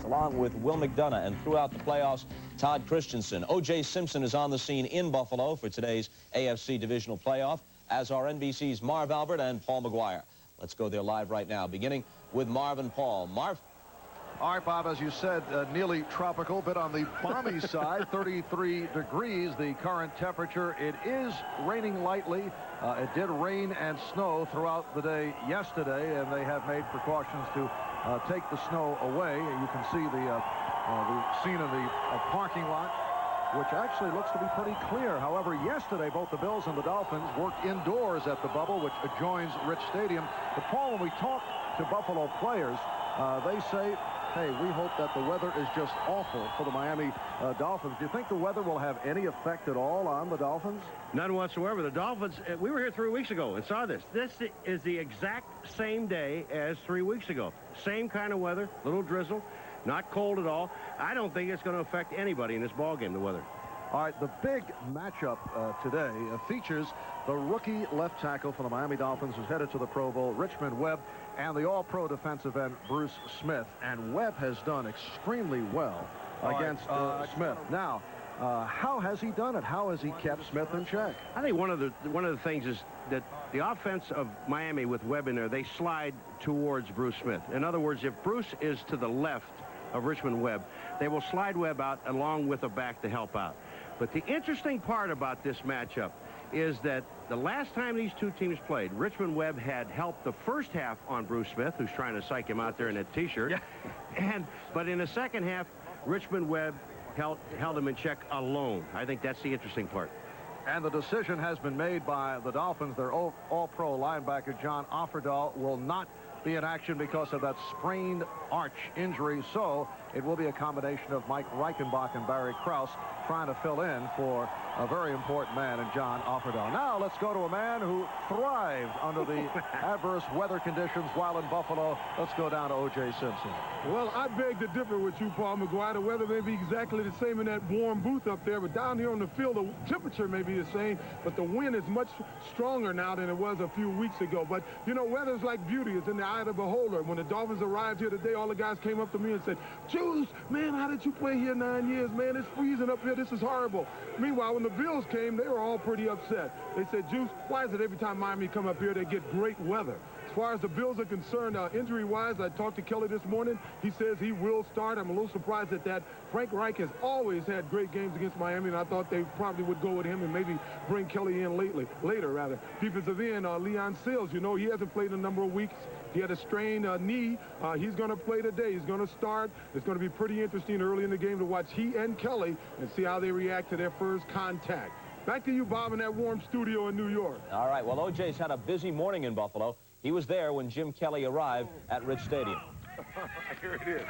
along with Will McDonough, and throughout the playoffs, Todd Christensen. O.J. Simpson is on the scene in Buffalo for today's AFC divisional playoff, as are NBC's Marv Albert and Paul McGuire. Let's go there live right now, beginning with Marv and Paul. Marv? All right, Bob, as you said, nearly tropical, but on the balmy side, 33 degrees, the current temperature. It is raining lightly. It did rain and snow throughout the day yesterday, and they have made precautions to take the snow away. You can see the scene in the parking lot, which actually looks to be pretty clear. However, yesterday, both the Bills and the Dolphins worked indoors at the bubble, which adjoins Rich Stadium. But, Paul, when we talk to Buffalo players, they say, hey, we hope that the weather is just awful for the Miami Dolphins. Do you think the weather will have any effect at all on the Dolphins? None whatsoever. The Dolphins, we were here 3 weeks ago and saw this. This is the exact same day as 3 weeks ago. Same kind of weather, little drizzle, not cold at all. I don't think it's going to affect anybody in this ballgame, the weather. All right, the big matchup today features the rookie left tackle for the Miami Dolphins, who's headed to the Pro Bowl, Richmond Webb, and the all-pro defensive end, Bruce Smith. And Webb has done extremely well against Smith. Now, how has he done it? How has he kept Smith in check? I think one of the things is that the offense of Miami with Webb in there, they slide towards Bruce Smith. In other words, if Bruce is to the left of Richmond Webb, they will slide Webb out along with a back to help out. But the interesting part about this matchup is that the last time these two teams played, Richmond Webb had helped the first half on Bruce Smith, who's trying to psych him out there in that T-shirt. Yeah. But in the second half, Richmond Webb held him in check alone. I think that's the interesting part. And the decision has been made by the Dolphins. Their all-pro linebacker, John Offerdahl, will not be in action because of that sprained arch injury. So it will be a combination of Mike Reichenbach and Barry Krause trying to fill in for a very important man in John Offerdahl. Now let's go to a man who thrived under the adverse weather conditions while in Buffalo. Let's go down to O.J. Simpson. Well, I beg to differ with you, Paul McGuire. The weather may be exactly the same in that warm booth up there, but down here on the field, the temperature may be the same, but the wind is much stronger now than it was a few weeks ago. But, you know, weather's like beauty. It's in the eye of the beholder. When the Dolphins arrived here today, all the guys came up to me and said, Juice, man, how did you play here 9 years, man? It's freezing up here. This is horrible. Meanwhile, when the Bills came, they were all pretty upset. They said, Juice, why is it every time Miami come up here, they get great weather? As far as the Bills are concerned, injury-wise, I talked to Kelly this morning. He says he will start. I'm a little surprised at that. Frank Reich has always had great games against Miami, and I thought they probably would go with him and maybe bring Kelly in later. Defensive end, Leon Sills, you know, he hasn't played in a number of weeks. He had a strained knee. He's going to play today. He's going to start. It's going to be pretty interesting early in the game to watch he and Kelly and see how they react to their first contact. Back to you, Bob, in that warm studio in New York. All right, well, O.J.'s had a busy morning in Buffalo. He was there when Jim Kelly arrived at Rich Stadium. Here it is.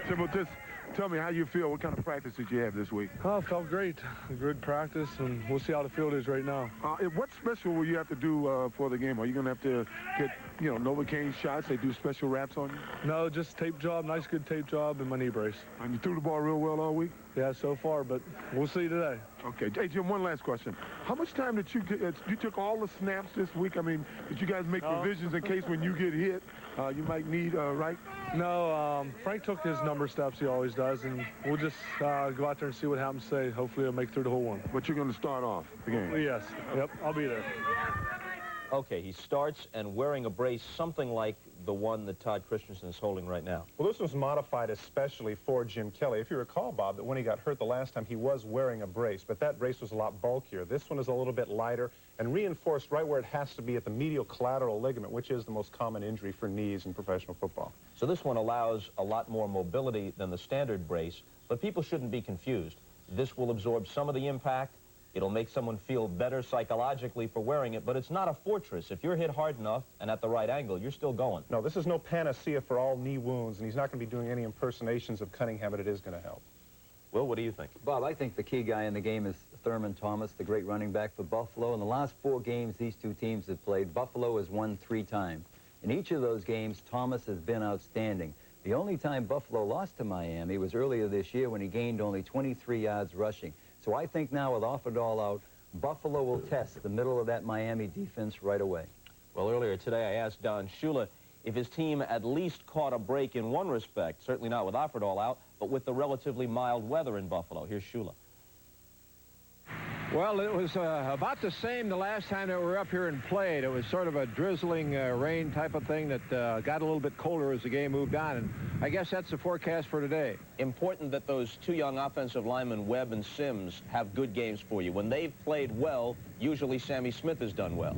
Jim, just tell me how you feel. What kind of practice did you have this week? Oh, it felt great. Good practice, and we'll see how the field is right now. What special will you have to do for the game? Are you going to have to get, you know, Novocaine shots? They do special wraps on you? No, just tape job, nice good tape job, and my knee brace. And you threw the ball real well all week? Yeah, so far, but we'll see today. Okay. Hey, Jim, one last question. How much time did you get? You took all the snaps this week? I mean, did you guys make provisions in case when you get hit, you might need, right? No, Frank took his number of steps he always does, and we'll just go out there and see what happens today. Hopefully he'll make it through the whole one. But you're going to start off the game? Yes. Yep, I'll be there. Okay, he starts and wearing a brace, something like the one that Todd Christensen is holding right now. Well, this was modified especially for Jim Kelly. If you recall, Bob, that when he got hurt the last time, he was wearing a brace, but that brace was a lot bulkier. This one is a little bit lighter and reinforced right where it has to be at the medial collateral ligament, which is the most common injury for knees in professional football. So this one allows a lot more mobility than the standard brace, but people shouldn't be confused. This will absorb some of the impact. It'll make someone feel better psychologically for wearing it, but it's not a fortress. If you're hit hard enough and at the right angle, you're still going. No, this is no panacea for all knee wounds, and he's not going to be doing any impersonations of Cunningham, but it is going to help. Will, what do you think? Bob, I think the key guy in the game is Thurman Thomas, the great running back for Buffalo. In the last 4 games these two teams have played, Buffalo has won 3 times. In each of those games, Thomas has been outstanding. The only time Buffalo lost to Miami was earlier this year when he gained only 23 yards rushing. So I think now with Offerdahl out, Buffalo will test the middle of that Miami defense right away. Well, earlier today I asked Don Shula if his team at least caught a break in one respect, certainly not with Offerdahl out, but with the relatively mild weather in Buffalo. Here's Shula. Well, it was about the same the last time that we were up here and played. It was sort of a drizzling rain type of thing that got a little bit colder as the game moved on, and I guess that's the forecast for today. Important that those two young offensive linemen, Webb and Sims, have good games for you. When they've played well, usually Sammy Smith has done well.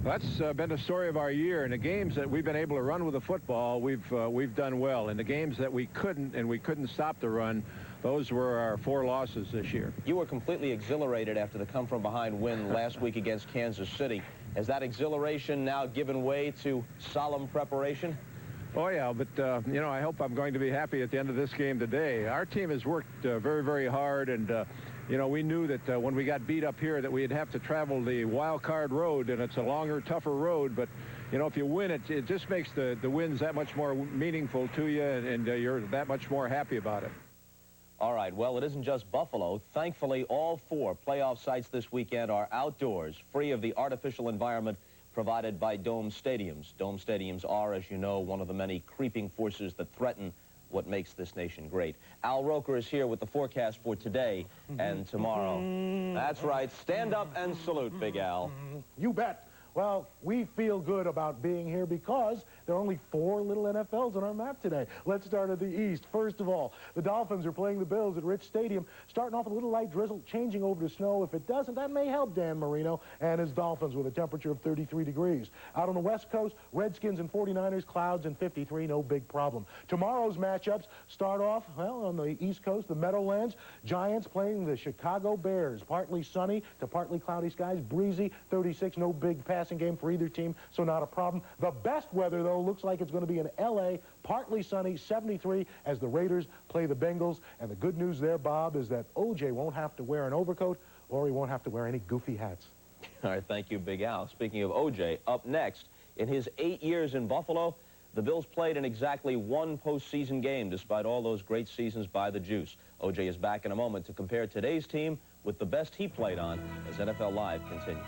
That's been the story of our year. In the games that we've been able to run with the football, we've done well. In the games that we couldn't stop the run, those were our 4 losses this year. You were completely exhilarated after the come-from-behind win last week against Kansas City. Has that exhilaration now given way to solemn preparation? Oh, yeah, but, you know, I hope I'm going to be happy at the end of this game today. Our team has worked very, very hard, and, you know, we knew that when we got beat up here that we'd have to travel the wild card road, and it's a longer, tougher road, but, you know, if you win it, it just makes the wins that much more meaningful to you, and you're that much more happy about it. All right, well, it isn't just Buffalo. Thankfully, all 4 playoff sites this weekend are outdoors, free of the artificial environment provided by dome stadiums. Dome stadiums are, as you know, one of the many creeping forces that threaten what makes this nation great. Al Roker is here with the forecast for today and tomorrow. That's right. Stand up and salute, Big Al. You bet. Well, we feel good about being here because there are only 4 little NFLs on our map today. Let's start at the East. First of all, the Dolphins are playing the Bills at Rich Stadium, starting off with a little light drizzle, changing over to snow. If it doesn't, that may help Dan Marino and his Dolphins with a temperature of 33 degrees. Out on the West Coast, Redskins and 49ers, clouds and 53, no big problem. Tomorrow's matchups start off, well, on the East Coast, the Meadowlands, Giants playing the Chicago Bears. Partly sunny to partly cloudy skies, breezy, 36, no big passing game for either team, so not a problem. The best weather, though, looks like it's going to be in L.A., partly sunny, 73, as the Raiders play the Bengals. And the good news there, Bob, is that O.J. won't have to wear an overcoat, or he won't have to wear any goofy hats. All right, thank you, Big Al. Speaking of O.J., up next, in his 8 years in Buffalo, the Bills played in exactly 1 postseason game, despite all those great seasons by the Juice. O.J. is back in a moment to compare today's team with the best he played on as NFL Live continues.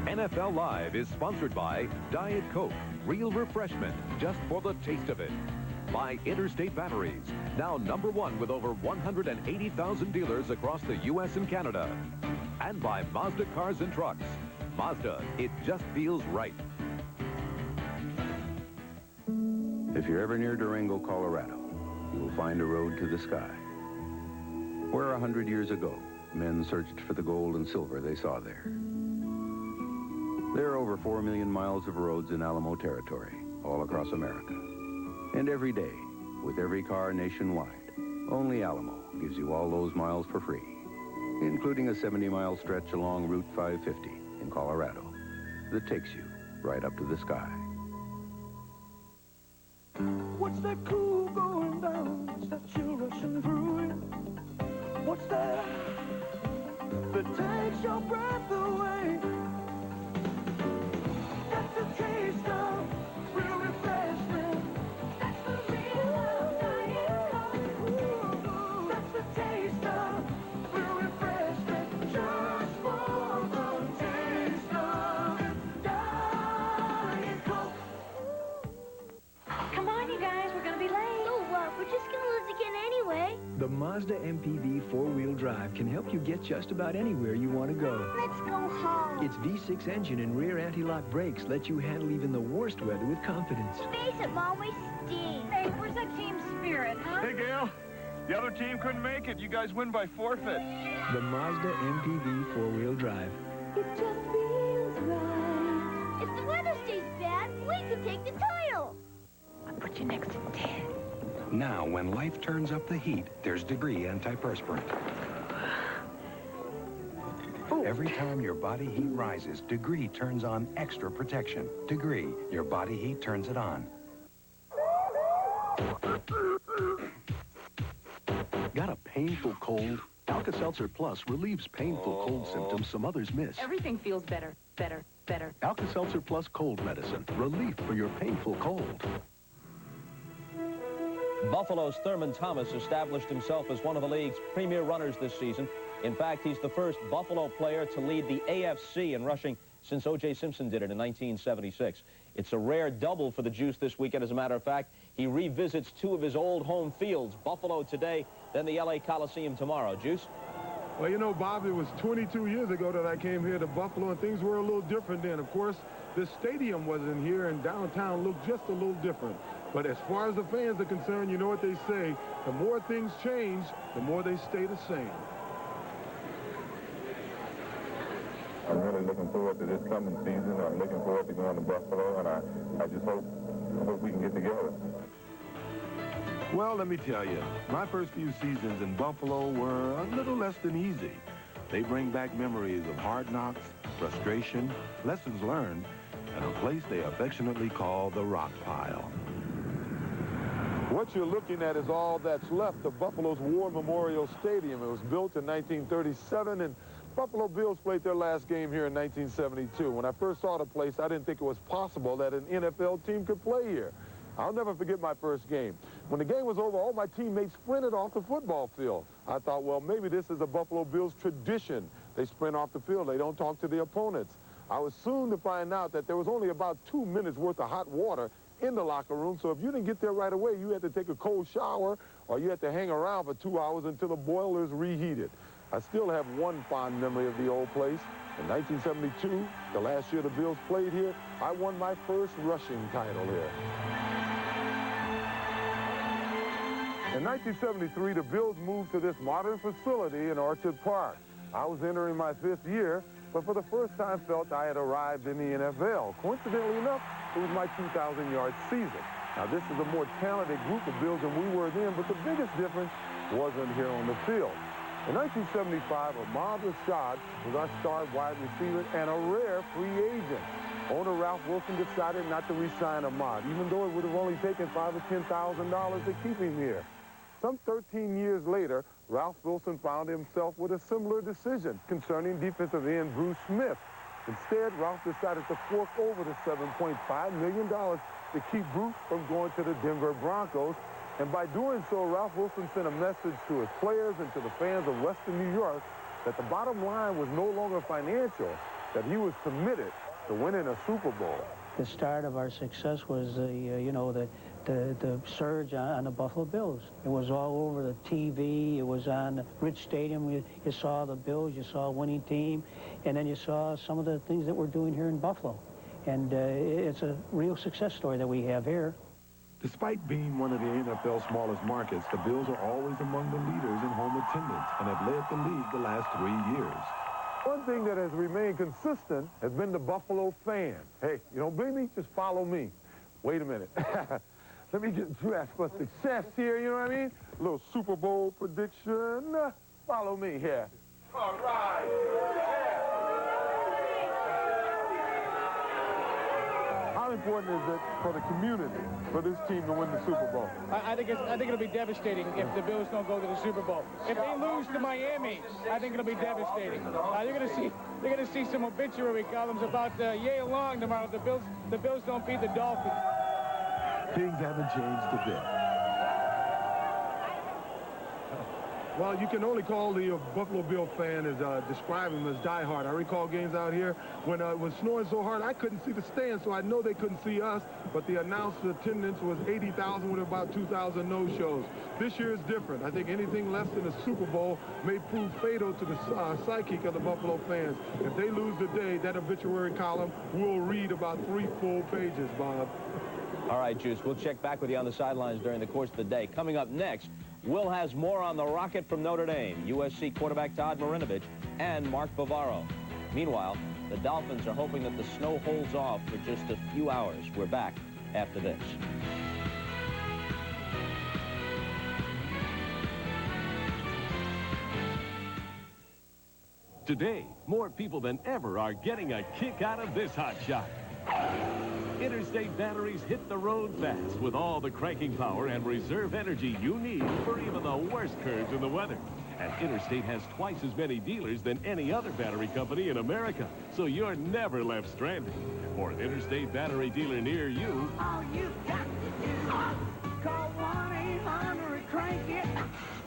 NFL Live is sponsored by Diet Coke, real refreshment just for the taste of it. By Interstate Batteries, now #1 with over 180,000 dealers across the U.S. and Canada. And by Mazda Cars and Trucks. Mazda, it just feels right. If you're ever near Durango, Colorado, you will find a road to the sky. Where 100 years ago, men searched for the gold and silver they saw there. There are over 4 million miles of roads in Alamo territory, all across America. And every day, with every car nationwide, only Alamo gives you all those miles for free, including a 70-mile stretch along Route 550 in Colorado that takes you right up to the sky. What's that cool going down? What's that chill rushing through it? What's that takes your breath away? That's the taste of real refreshment. That's the real Diet Coke. That's the taste of real refreshment. Just for the taste of Diet Coke. Come on, you guys, we're gonna be late. So what? We're just gonna lose again anyway. The Mazda MPV 4-wheel drive can help you get just about anywhere you want to go. Let's go home. Its V6 engine and rear anti-lock brakes let you handle even the worst weather with confidence. Face it, Mom, we stink. Hey, where's that team spirit, huh? Hey, Gail. The other team couldn't make it. You guys win by forfeit. The Mazda MPV 4-wheel drive. It just feels right. If the weather stays bad, we could take the title. I'll put you next to Ted. Now, when life turns up the heat, there's Degree antiperspirant. Every time your body heat rises, Degree turns on extra protection. Degree, your body heat turns it on. Got a painful cold? Alka-Seltzer Plus relieves painful cold symptoms some others miss. Everything feels better, better, better. Alka-Seltzer Plus cold medicine. Relief for your painful cold. Buffalo's Thurman Thomas established himself as one of the league's premier runners this season. In fact, he's the first Buffalo player to lead the AFC in rushing since O.J. Simpson did it in 1976. It's a rare double for the Juice this weekend. As a matter of fact, he revisits two of his old home fields, Buffalo today, then the L.A. Coliseum tomorrow. Juice? Well, you know, Bob, it was 22 years ago that I came here to Buffalo, and things were a little different then. Of course, the stadium wasn't here, and downtown looked just a little different. But as far as the fans are concerned, you know what they say, the more things change, the more they stay the same. I'm really looking forward to this coming season. I'm looking forward to going to Buffalo, and I just hope we can get together. Well, let me tell you, my first few seasons in Buffalo were a little less than easy. They bring back memories of hard knocks, frustration, lessons learned, and a place they affectionately call the Rock Pile. What you're looking at is all that's left of Buffalo's War Memorial Stadium. It was built in 1937, and Buffalo Bills played their last game here in 1972. When I first saw the place, I didn't think it was possible that an NFL team could play here. I'll never forget my first game. When the game was over, all my teammates sprinted off the football field. I thought, well, maybe this is a Buffalo Bills tradition. They sprint off the field. They don't talk to the opponents. I was soon to find out that there was only about 2 minutes worth of hot water in the locker room, so if you didn't get there right away, you had to take a cold shower or you had to hang around for 2 hours until the boilers reheated. I still have one fond memory of the old place. In 1972, the last year the Bills played here, I won my first rushing title here. In 1973, the Bills moved to this modern facility in Orchard Park. I was entering my 5th year, but for the first time felt I had arrived in the NFL. Coincidentally enough, it was my 2,000-yard season. Now, this is a more talented group of Bills than we were then, but the biggest difference wasn't here on the field. In 1975, Ahmad Rashad was our star wide receiver and a rare free agent. Owner Ralph Wilson decided not to re-sign Ahmad, even though it would have only taken $5,000 or $10,000 to keep him here. Some 13 years later, Ralph Wilson found himself with a similar decision concerning defensive end Bruce Smith. Instead, Ralph decided to fork over the $7.5 million to keep Bruce from going to the Denver Broncos. And by doing so, Ralph Wilson sent a message to his players and to the fans of Western New York that the bottom line was no longer financial, that he was committed to winning a Super Bowl. The start of our success was the surge on the Buffalo Bills. It was all over the TV. It was on Rich Stadium. You saw the Bills. You saw a winning team. And then you saw some of the things that we're doing here in Buffalo. And it's a real success story that we have here. Despite being one of the NFL's smallest markets, the Bills are always among the leaders in home attendance and have led the league the last 3 years. One thing that has remained consistent has been the Buffalo fan. Hey, you don't believe me? Just follow me. Wait a minute. Let me get dressed for success here, you know what I mean? A little Super Bowl prediction. Follow me here. All right. How important is it for the community, for this team to win the Super Bowl? I think it'll be devastating if the Bills don't go to the Super Bowl. If they lose to Miami, I think it'll be devastating. You're gonna see some obituary columns about yay long tomorrow. The Bills don't beat the Dolphins. Things haven't changed a bit. Well, you can only call the Buffalo Bill fan as describe him as diehard. I recall games out here when it was snowing so hard I couldn't see the stands, so I know they couldn't see us. But the announced attendance was 80,000 with about 2,000 no-shows. This year is different. I think anything less than a Super Bowl may prove fatal to the psyche of the Buffalo fans. If they lose today, that obituary column will read about 3 full pages, Bob. All right, Juice, we'll check back with you on the sidelines during the course of the day. Coming up next, Will has more on the Rocket from Notre Dame, USC quarterback Todd Marinovich, and Mark Bavaro. Meanwhile, the Dolphins are hoping that the snow holds off for just a few hours. We're back after this. Today, more people than ever are getting a kick out of this hot shot. Interstate batteries hit the road fast with all the cranking power and reserve energy you need for even the worst curves in the weather. And Interstate has twice as many dealers than any other battery company in America, so you're never left stranded. For an Interstate battery dealer near you, all you got to do is call 1-800-CRANK-IT.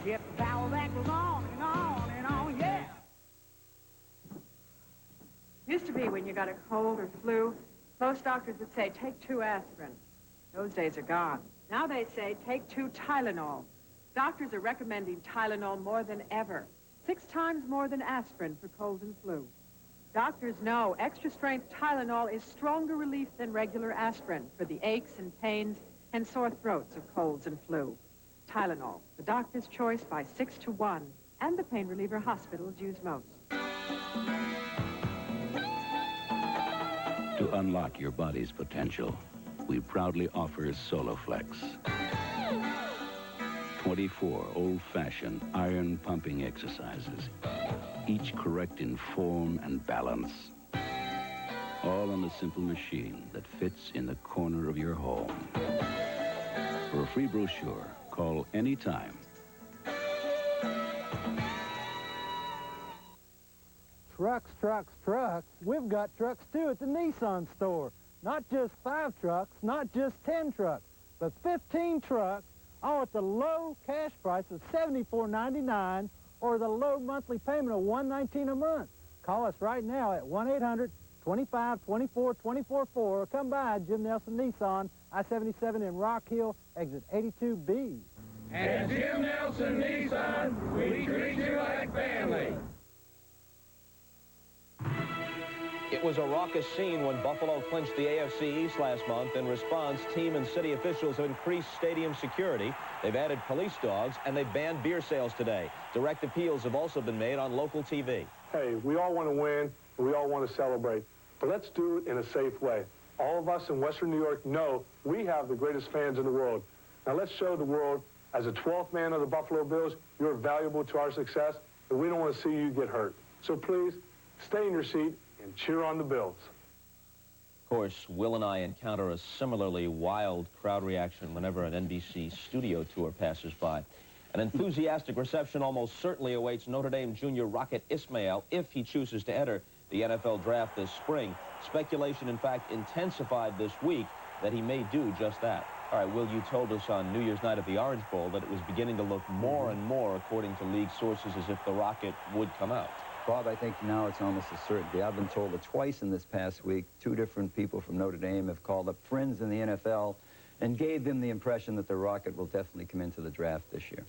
Get the power that goes on and on and on, yeah. Used to be when you got a cold or flu, most doctors would say, take 2 aspirin. Those days are gone. Now they say, take 2 Tylenol. Doctors are recommending Tylenol more than ever. 6 times more than aspirin for cold and flu. Doctors know extra-strength Tylenol is stronger relief than regular aspirin for the aches and pains and sore throats of colds and flu. Tylenol, the doctor's choice by 6 to 1, and the pain reliever hospitals use most. To unlock your body's potential, we proudly offer Soloflex. 24 old-fashioned iron pumping exercises, each correct in form and balance. All on a simple machine that fits in the corner of your home. For a free brochure, call anytime. Trucks, trucks, trucks. We've got trucks, too, at the Nissan store. Not just 5 trucks, not just 10 trucks, but 15 trucks, all at the low cash price of $74.99 or the low monthly payment of $119 a month. Call us right now at 1-800-25-24-244 or come by Jim Nelson Nissan, I-77 in Rock Hill, exit 82B. At Jim Nelson Nissan, we treat you like family. It was a raucous scene when Buffalo clinched the AFC East last month. In response, team and city officials have increased stadium security. They've added police dogs, and they've banned beer sales today. Direct appeals have also been made on local TV. Hey, we all want to win, and we all want to celebrate. But let's do it in a safe way. All of us in Western New York know we have the greatest fans in the world. Now let's show the world, as a 12th man of the Buffalo Bills, you're valuable to our success, and we don't want to see you get hurt. So please, stay in your seat and cheer on the Bills. Of course, Will and I encounter a similarly wild crowd reaction whenever an NBC studio tour passes by. An enthusiastic reception almost certainly awaits Notre Dame junior Rocket Ismail if he chooses to enter the NFL draft this spring. Speculation, in fact, intensified this week that he may do just that. All right, Will, you told us on New Year's night at the Orange Bowl that it was beginning to look more and more, according to league sources, as if the Rocket would come out. Bob, I think now it's almost a certainty. I've been told that twice in this past week, 2 different people from Notre Dame have called up friends in the NFL and gave them the impression that the Rocket will definitely come into the draft this year.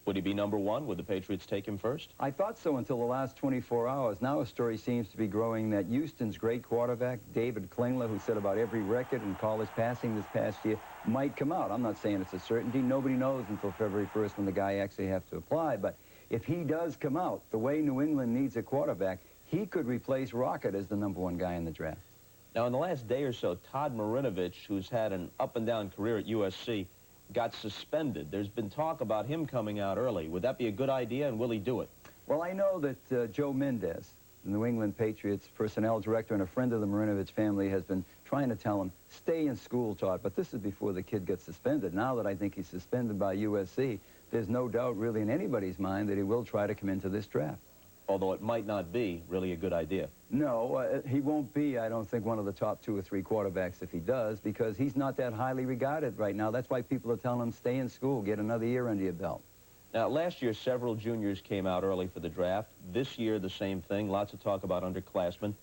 Would he be number 1? Would the Patriots take him first? I thought so until the last 24 hours. Now a story seems to be growing that Houston's great quarterback, David Klingler, who set about every record in college passing this past year, might come out. I'm not saying it's a certainty. Nobody knows until February 1st when the guy actually has to apply. But if he does come out, the way New England needs a quarterback, he could replace Rocket as the number 1 guy in the draft. Now, in the last day or so, Todd Marinovich, who's had an up-and-down career at USC, got suspended. There's been talk about him coming out early. Would that be a good idea, and will he do it? Well, I know that Joe Mendez, the New England Patriots personnel director and a friend of the Marinovich family, has been trying to tell him, stay in school, Todd. But this is before the kid gets suspended. Now that I think he's suspended by USC, there's no doubt really in anybody's mind that he will try to come into this draft. Although it might not be really a good idea. No, he won't be, I don't think, one of the top 2 or 3 quarterbacks if he does, because he's not that highly regarded right now. That's why people are telling him, stay in school, get another year under your belt. Now, last year, several juniors came out early for the draft. This year, the same thing. Lots of talk about underclassmen.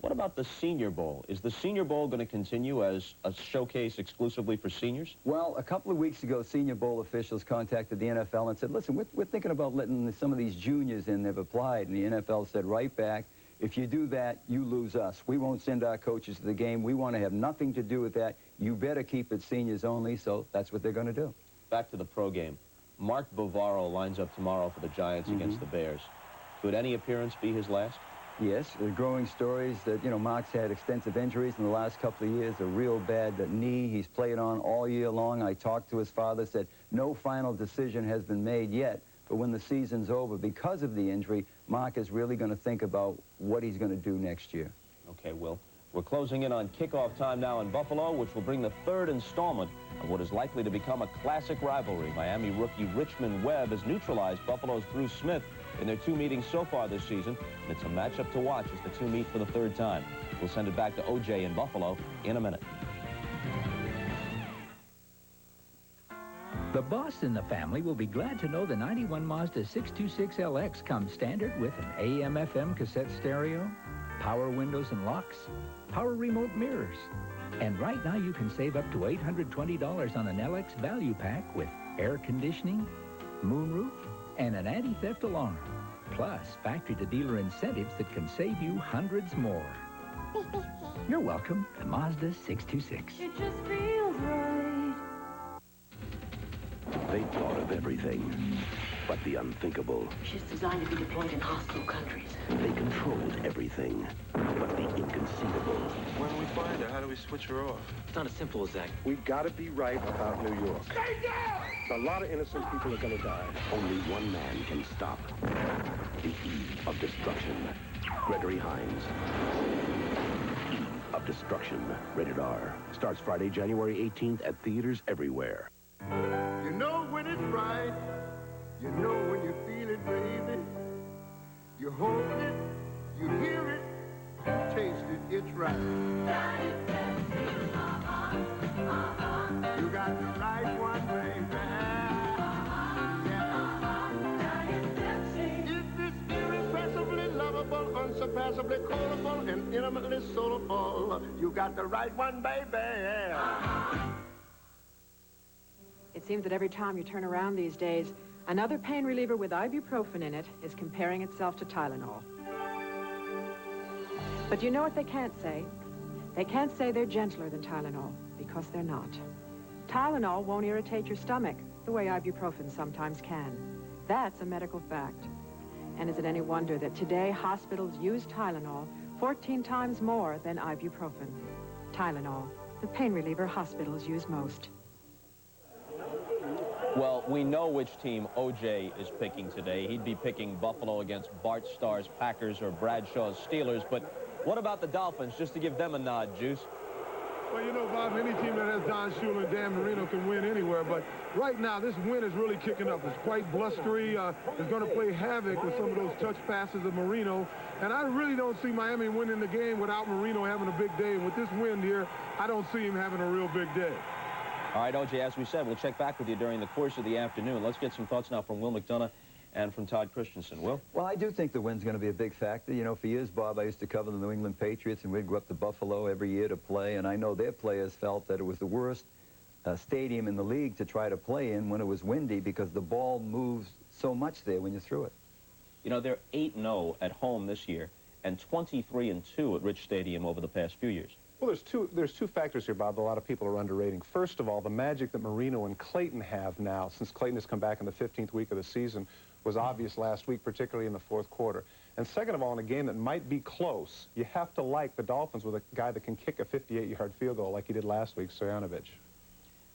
What about the Senior Bowl? Is the Senior Bowl going to continue as a showcase exclusively for seniors? Well, a couple of weeks ago, Senior Bowl officials contacted the NFL and said, listen, we're thinking about letting some of these juniors in. They've applied. And the NFL said right back, if you do that, you lose us. We won't send our coaches to the game. We want to have nothing to do with that. You better keep it seniors only. So that's what they're going to do. Back to the pro game. Mark Bavaro lines up tomorrow for the Giants against the Bears. Could any appearance be his last? Yes, there are growing stories that, you know, Mark's had extensive injuries in the last couple of years, a real bad knee he's played on all year long. I talked to his father, said no final decision has been made yet, but when the season's over, because of the injury, Mark is really going to think about what he's going to do next year. Okay, Will. We're closing in on kickoff time now in Buffalo, which will bring the 3rd installment of what is likely to become a classic rivalry. Miami rookie Richmond Webb has neutralized Buffalo's Bruce Smith in their 2 meetings so far this season, and it's a matchup to watch as the 2 meet for the 3rd time. We'll send it back to O.J. in Buffalo in a minute. The boss in the family will be glad to know the 91 Mazda 626LX comes standard with an AM/FM cassette stereo, power windows and locks, power remote mirrors. And right now you can save up to $820 on an LX value pack with air conditioning, moonroof, and an anti-theft alarm. Plus, factory-to-dealer incentives that can save you hundreds more. You're welcome to Mazda 626. It just feels right. They thought of everything, but the unthinkable. She's designed to be deployed in hostile countries. They controlled everything, but the inconceivable. When we find her, how do we switch her off? It's not as simple as that. We've got to be right about New York. Stay down! A lot of innocent people are going to die. Only one man can stop the Eve of Destruction. Gregory Hines. Eve of Destruction. Rated R. Starts Friday, January 18th at theaters everywhere. You know when it's right. You know when you feel it, baby. You hold it, you hear it, you taste it, it's right. You got the right one, baby. It's this irrepressibly lovable, unsurpassably callable, and intimately soulful. You got the right one, baby. It seems that every time you turn around these days, another pain reliever with ibuprofen in it is comparing itself to Tylenol. But you know what they can't say? They can't say they're gentler than Tylenol, because they're not. Tylenol won't irritate your stomach, the way ibuprofen sometimes can. That's a medical fact. And is it any wonder that today hospitals use Tylenol 14 times more than ibuprofen? Tylenol, the pain reliever hospitals use most. Well, we know which team O.J. is picking today. He'd be picking Buffalo against Bart Starr's Packers or Bradshaw's Steelers. But what about the Dolphins, just to give them a nod, Juice? Well, you know, Bob, any team that has Don Shula and Dan Marino can win anywhere. But right now, this wind is really kicking up. It's quite blustery. It's going to play havoc with some of those touch passes of Marino. And I really don't see Miami winning the game without Marino having a big day. And with this wind here, I don't see him having a real big day. All right, O.J., as we said, we'll check back with you during the course of the afternoon. Let's get some thoughts now from Will McDonough and from Todd Christensen. Will? Well, I do think the wind's going to be a big factor. You know, for years, Bob, I used to cover the New England Patriots, and we'd go up to Buffalo every year to play, and I know their players felt that it was the worst stadium in the league to try to play in when it was windy because the ball moves so much there when you threw it. You know, they're 8-0 at home this year and 23-2 at Rich Stadium over the past few years. Well, there's two factors here, Bob, that a lot of people are underrating. First of all, the magic that Marino and Clayton have now, since Clayton has come back in the 15th week of the season, was obvious last week, particularly in the fourth quarter. And second of all, in a game that might be close, you have to like the Dolphins with a guy that can kick a 58-yard field goal like he did last week, Stoyanovich.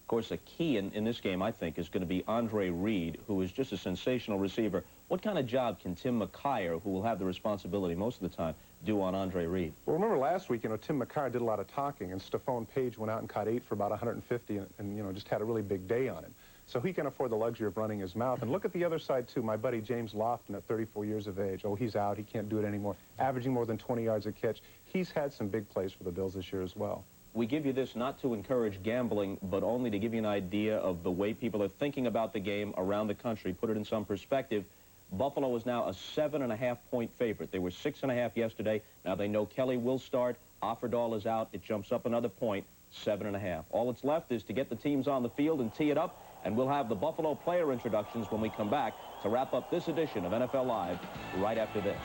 Of course, a key in this game, I think, is going to be Andre Reed, who is just a sensational receiver. What kind of job can Tim McKyer, who will have the responsibility most of the time, do on Andre Reed? Well, remember last week, you know, Tim McKyer did a lot of talking, and Stephon Page went out and caught 8 for about 150 and, you know, just had a really big day on him. So he can afford the luxury of running his mouth. And look at the other side, too. My buddy James Lofton at 34 years of age. Oh, he's out. He can't do it anymore. Averaging more than 20 yards a catch. He's had some big plays for the Bills this year as well. We give you this not to encourage gambling, but only to give you an idea of the way people are thinking about the game around the country. Put it in some perspective. Buffalo is now a 7.5-point favorite. They were 6.5 yesterday. Now they know Kelly will start. Offerdahl is out. It jumps up another point, 7.5. All that's left is to get the teams on the field and tee it up, and we'll have the Buffalo player introductions when we come back to wrap up this edition of NFL Live right after this.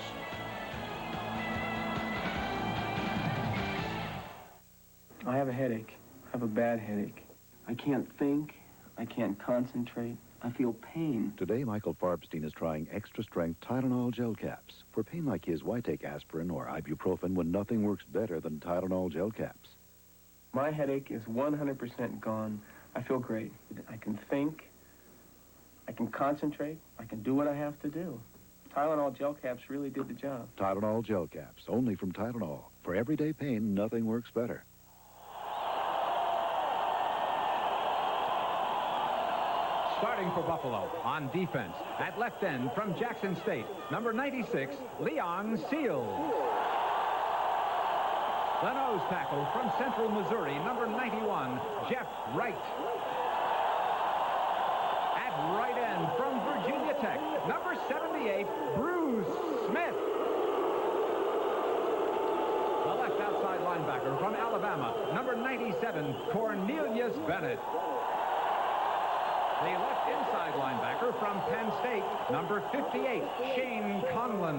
I have a headache. I have a bad headache. I can't think. I can't concentrate. I feel pain. Today, Michael Farbstein is trying extra-strength Tylenol gel caps. For pain like his, why take aspirin or ibuprofen when nothing works better than Tylenol gel caps? My headache is 100% gone. I feel great. I can think. I can concentrate. I can do what I have to do. Tylenol gel caps really did the job. Tylenol gel caps, only from Tylenol. For everyday pain, nothing works better. Starting for Buffalo on defense at left end from Jackson State, number 96, Leon Seals. The nose tackle from Central Missouri, number 91, Jeff Wright. At right end from Virginia Tech, number 78, Bruce Smith. The left outside linebacker from Alabama, number 97, Cornelius Bennett. The left inside linebacker from Penn State, number 58, Shane Conlon.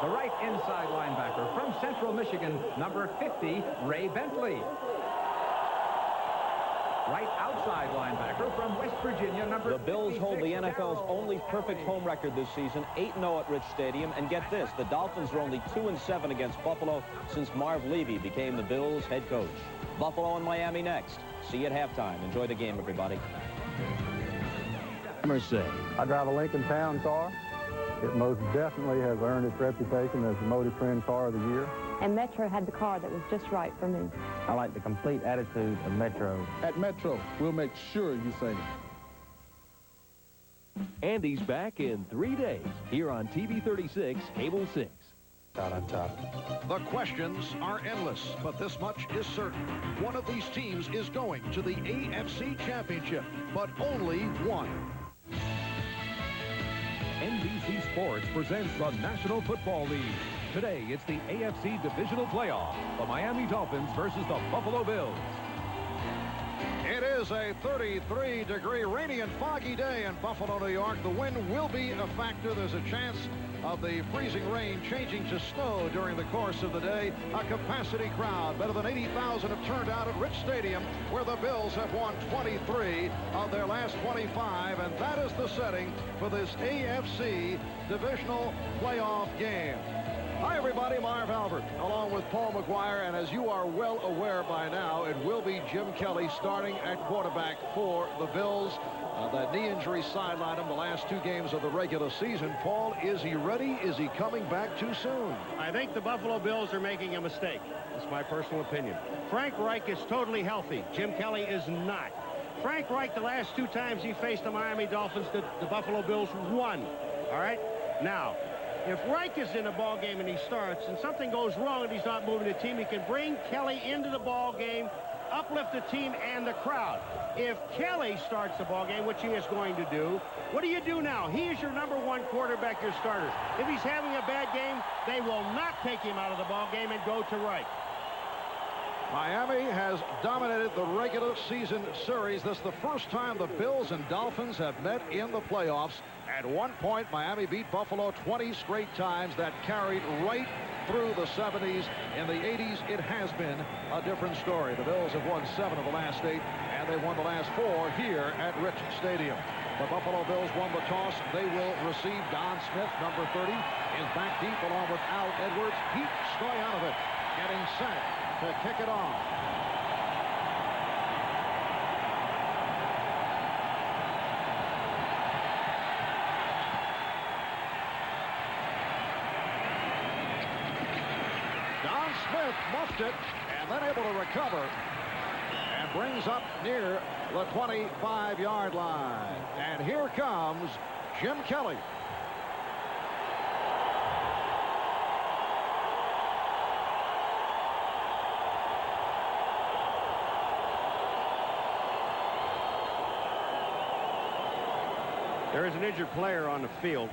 The right inside linebacker from Central Michigan, number 50, Ray Bentley. Right outside linebacker from West Virginia, number 56. The Bills hold the NFL's only perfect home record this season, 8-0 at Rich Stadium. And get this, the Dolphins are only 2-7 against Buffalo since Marv Levy became the Bills' head coach. Buffalo and Miami next. See you at halftime. Enjoy the game, everybody. I drive a Lincoln Town car. It most definitely has earned its reputation as the Motor Trend Car of the Year. And Metro had the car that was just right for me. I like the complete attitude of Metro. At Metro, we'll make sure you sing. Andy's back in 3 days here on TV 36, Cable 6. Out on top. The questions are endless, but this much is certain. One of these teams is going to the AFC Championship, but only one. NBC Sports presents the National Football League. Today, it's the AFC Divisional Playoff. The Miami Dolphins versus the Buffalo Bills. It is a 33-degree rainy and foggy day in Buffalo, New York. The wind will be a factor. There's a chance of the freezing rain changing to snow during the course of the day. A capacity crowd, better than 80,000 have turned out at Rich Stadium, where the Bills have won 23 of their last 25, and that is the setting for this AFC Divisional Playoff game. Hi, everybody. Marv Albert, along with Paul McGuire, and as you are well aware by now, it will be Jim Kelly starting at quarterback for the Bills. That knee injury sidelined him the last 2 games of the regular season. Paul, is he ready? Is he coming back too soon? I think the Buffalo Bills are making a mistake. That's my personal opinion. Frank Reich is totally healthy. Jim Kelly is not. Frank Reich, the last 2 times he faced the Miami Dolphins, the Buffalo Bills won. All right? Now, if Reich is in the ball game and he starts and something goes wrong and he's not moving the team, he can bring Kelly into the ball game, uplift the team and the crowd. If Kelly starts the ball game, which he is going to do, what do you do now? He is your #1 quarterback, your starter. If he's having a bad game, they will not take him out of the ball game and go to Reich. Miami has dominated the regular season series. This is the first time the Bills and Dolphins have met in the playoffs. At one point, Miami beat Buffalo 20 straight times. That carried right through the 70s. In the 80s, it has been a different story. The Bills have won 7 of the last 8, and they won the last 4 here at Rich Stadium. The Buffalo Bills won the toss. They will receive Don Smith, number 30, is back deep along with Al Edwards. Pete Stoyanovich getting set to kick it off. Don Smith muffed it and then able to recover and brings up near the 25-yard line. And here comes Jim Kelly. There is an injured player on the field.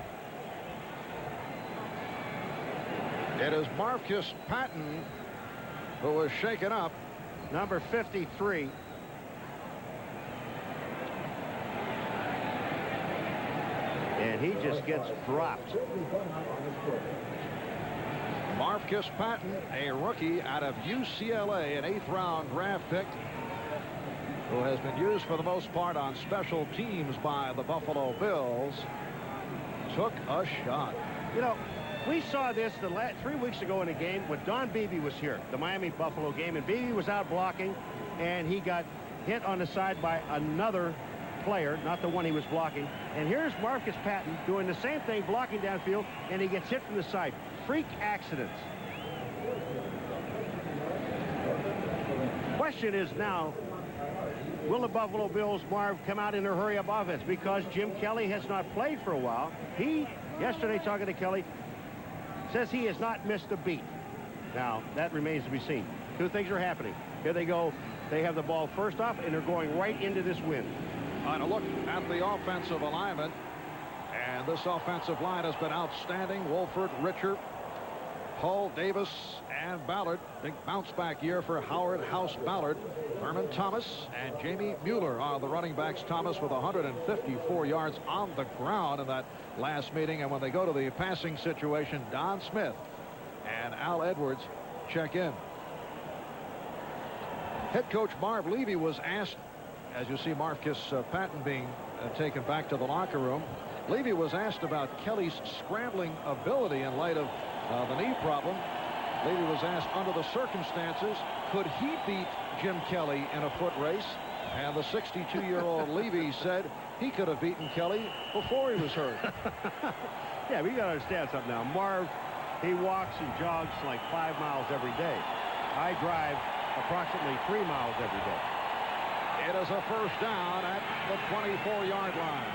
It is Marcus Patton who was shaken up. Number 53. And he just gets dropped. Marcus Patton, a rookie out of UCLA, an 8th-round draft pick, who has been used for the most part on special teams by the Buffalo Bills, took a shot. You know, we saw this 3 weeks ago in a game when Don Beebe was here, the Miami-Buffalo game, and Beebe was out blocking, and he got hit on the side by another player, not the one he was blocking. And here's Marcus Patton doing the same thing, blocking downfield, and he gets hit from the side. Freak accidents. Question is now, will the Buffalo Bills, Marv, come out in a hurry-up offense? Because Jim Kelly has not played for a while. He, yesterday talking to Kelly, says he has not missed a beat. Now, that remains to be seen. 2 things are happening. Here they go. They have the ball first off, and they're going right into this wind. On a look at the offensive alignment, and this offensive line has been outstanding. Wolford, Richard, Hull, Davis, and Ballard. Big bounce-back year for Howard House Ballard. Thurman Thomas and Jamie Mueller are the running backs. Thomas with 154 yards on the ground in that last meeting. And when they go to the passing situation, Don Smith and Al Edwards check in. Head coach Marv Levy was asked, as you see Marcus Patton being taken back to the locker room, Levy was asked about Kelly's scrambling ability in light of the knee problem. Levy was asked, under the circumstances, could he beat Jim Kelly in a foot race? And the 62-year-old Levy said he could have beaten Kelly before he was hurt. Yeah, we got to understand something now. Marv, he walks and jogs like 5 miles every day. I drive approximately 3 miles every day. It is a first down at the 24-yard line.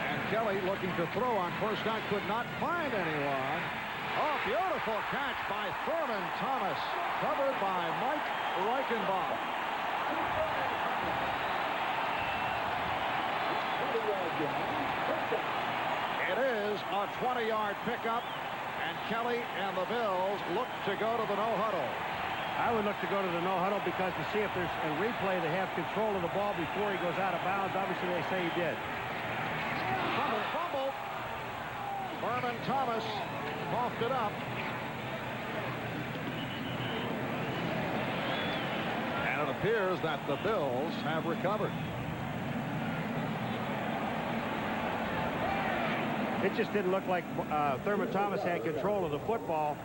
And Kelly, looking to throw on first down, could not find anyone. Oh, beautiful catch by Thurman Thomas, covered by Mike Reichenbach. It is a 20-yard pickup, and Kelly and the Bills look to go to the no-huddle. I would look to go to the no-huddle because to see if there's a replay, they have control of the ball before he goes out of bounds. Obviously, they say he did. Fumble. Thurman Thomas coughed it up. And it appears that the Bills have recovered. It just didn't look like Thurman Thomas had control of the football.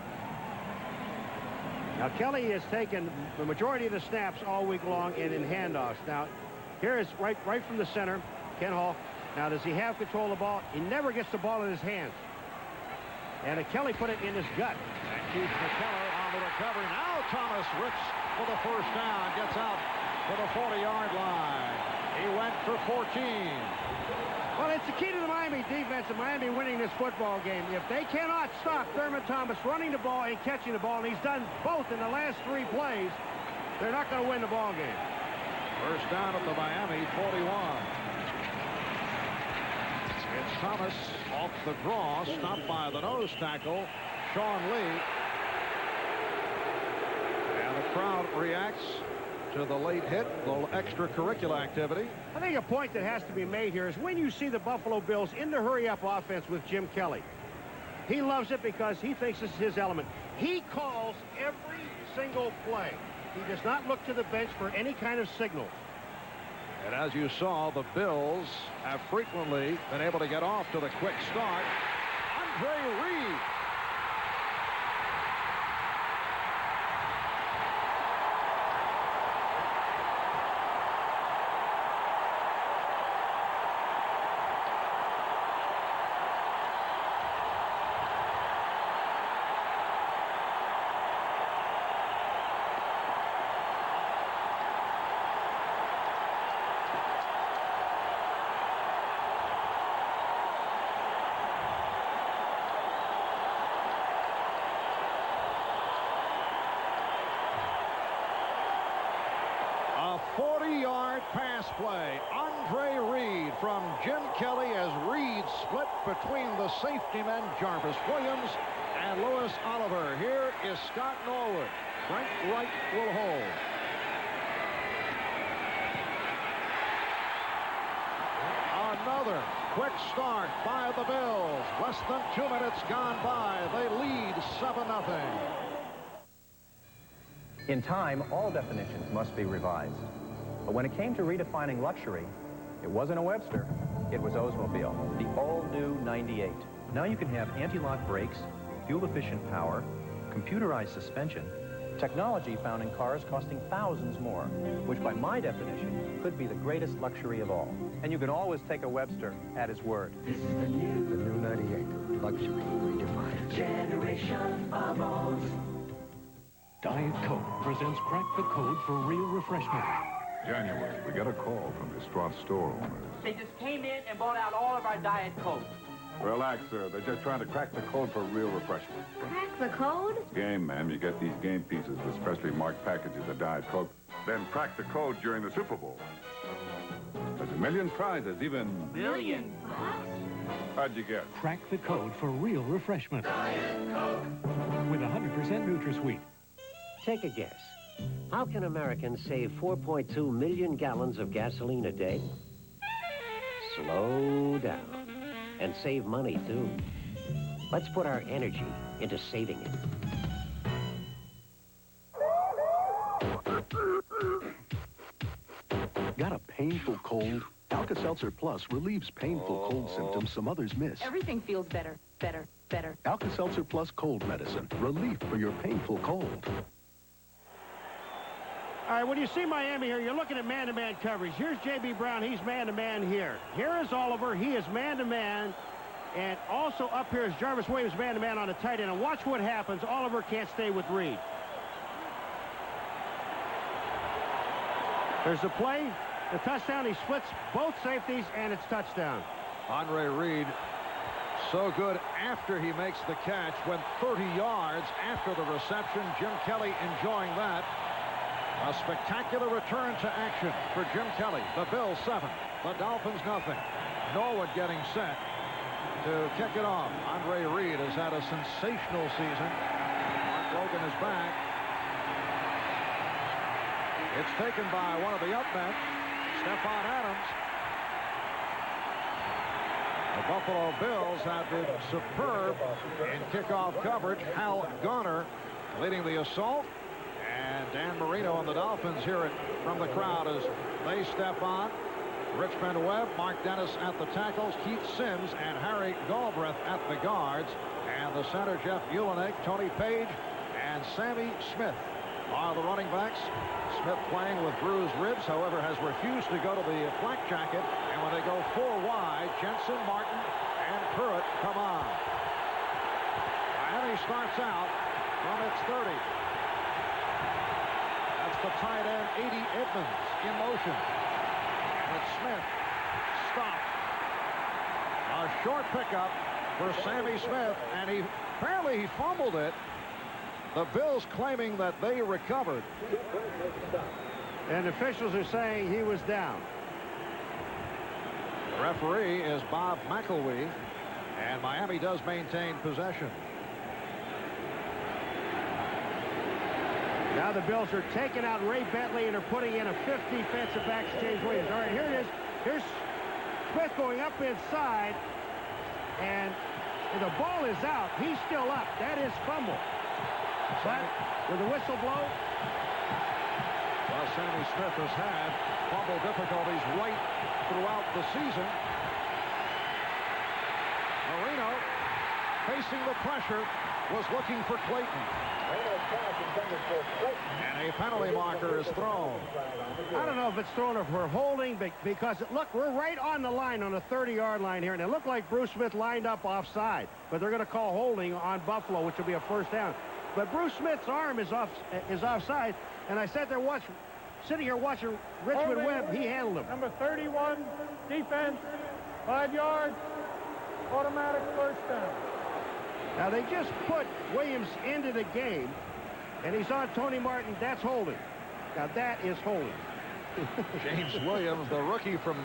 Now, Kelly has taken the majority of the snaps all week long and in handoffs. Now, here is right from the center, Ken Hall. Now, does he have control of the ball? He never gets the ball in his hands. And Kelly put it in his gut. And Keith McKellar on the recovery. Now Thomas rips for the first down. Gets out to the 40-yard line. He went for 14. Well, it's the key to the Miami defense and Miami winning this football game. If they cannot stop Thurman Thomas running the ball and catching the ball, and he's done both in the last 3 plays, they're not going to win the ball game. First down at the Miami 41. It's Thomas off the draw, stopped by the nose tackle, Sean Lee. And the crowd reacts to the late hit, a little extracurricular activity. I think a point that has to be made here is when you see the Buffalo Bills in the hurry-up offense with Jim Kelly, he loves it because he thinks this is his element. He calls every single play. He does not look to the bench for any kind of signal. And as you saw, the Bills have frequently been able to get off to the quick start. Andre Reed. A 40-yard pass play. Andre Reed from Jim Kelly as Reed split between the safety men Jarvis Williams and Lewis Oliver. Here is Scott Norwood. Frank Wright will hold. Another quick start by the Bills. Less than 2 minutes gone by. They lead 7-0. In time, all definitions must be revised. But when it came to redefining luxury, it wasn't a Webster, it was Oldsmobile, the all-new 98. Now you can have anti-lock brakes, fuel-efficient power, computerized suspension, technology found in cars costing thousands more, which by my definition could be the greatest luxury of all. And you can always take a Webster at his word. This is the new 98. Luxury redefined. Generation of Olds. Diet Coke presents Crack the Code for Real Refreshment. January, we got a call from distraught store owners. They just came in and bought out all of our Diet Coke. Relax, sir. They're just trying to crack the code for real refreshment. Crack the code? Game, ma'am. You get these game pieces with specially marked packages of Diet Coke. Then crack the code during the Super Bowl. There's a million prizes, even... Million bucks? How'd you get? Crack the code for real refreshment. Diet Coke. With 100% NutraSweet. Take a guess. How can Americans save 4.2 million gallons of gasoline a day? Slow down. And save money, too. Let's put our energy into saving it. Got a painful cold? Alka-Seltzer Plus relieves painful cold symptoms some others miss. Everything feels better, better, better. Alka-Seltzer Plus cold medicine. Relief for your painful cold. All right, when you see Miami here, you're looking at man-to-man coverage. Here's J.B. Brown. He's man-to-man here. Here is Oliver. He is man-to-man. And also up here is Jarvis Williams man-to-man on the tight end. And watch what happens. Oliver can't stay with Reed. There's the play. The touchdown. He splits both safeties, and it's touchdown. Andre Reed, so good after he makes the catch. Went 30 yards after the reception. Jim Kelly enjoying that. A spectacular return to action for Jim Kelly. The Bills 7, the Dolphins nothing. Norwood getting set to kick it off. Andre Reed has had a sensational season. Mark Logan is back. It's taken by one of the up men, Stephon Adams. The Buffalo Bills have been superb in kickoff coverage. Hal Garner leading the assault. And Dan Marino and the Dolphins hear it from the crowd as they step on. Richmond Webb, Mark Dennis at the tackles, Keith Sims and Harry Galbraith at the guards. And the center, Jeff Ulenek, Tony Page, and Sammy Smith are the running backs. Smith playing with bruised ribs, however, has refused to go to the flak jacket. And when they go 4 wide, Jensen, Martin, and Pruitt come on. Miami starts out from its 30. That's the tight end, 80 Edmonds, in motion. And it's Smith. Stopped. A short pickup for Sammy Smith, and apparently he fumbled it. The Bills claiming that they recovered. And officials are saying he was down. The referee is Bob McElwee, and Miami does maintain possession. Now the Bills are taking out Ray Bentley and are putting in a 5th defensive back to James Williams. All right, here it is. Here's Smith going up inside, and the ball is out. He's still up. That is fumble. But with the whistle blow. Well, Sammy Smith has had fumble difficulties right throughout the season. Marino, facing the pressure, was looking for Clayton. And a penalty marker is thrown. I don't know if it's thrown for holding, because, look, we're right on the line on the 30-yard line here, and it looked like Bruce Smith lined up offside, but they're going to call holding on Buffalo, which will be a first down. But Bruce Smith's arm is offside, and I sat there sitting here watching Richmond Webb. He handled him. Number 31, defense, 5 yards, automatic first down. Now, they just put Williams into the game, and he's on Tony Martin. That's holding. Now, that is holding. James Williams, the rookie from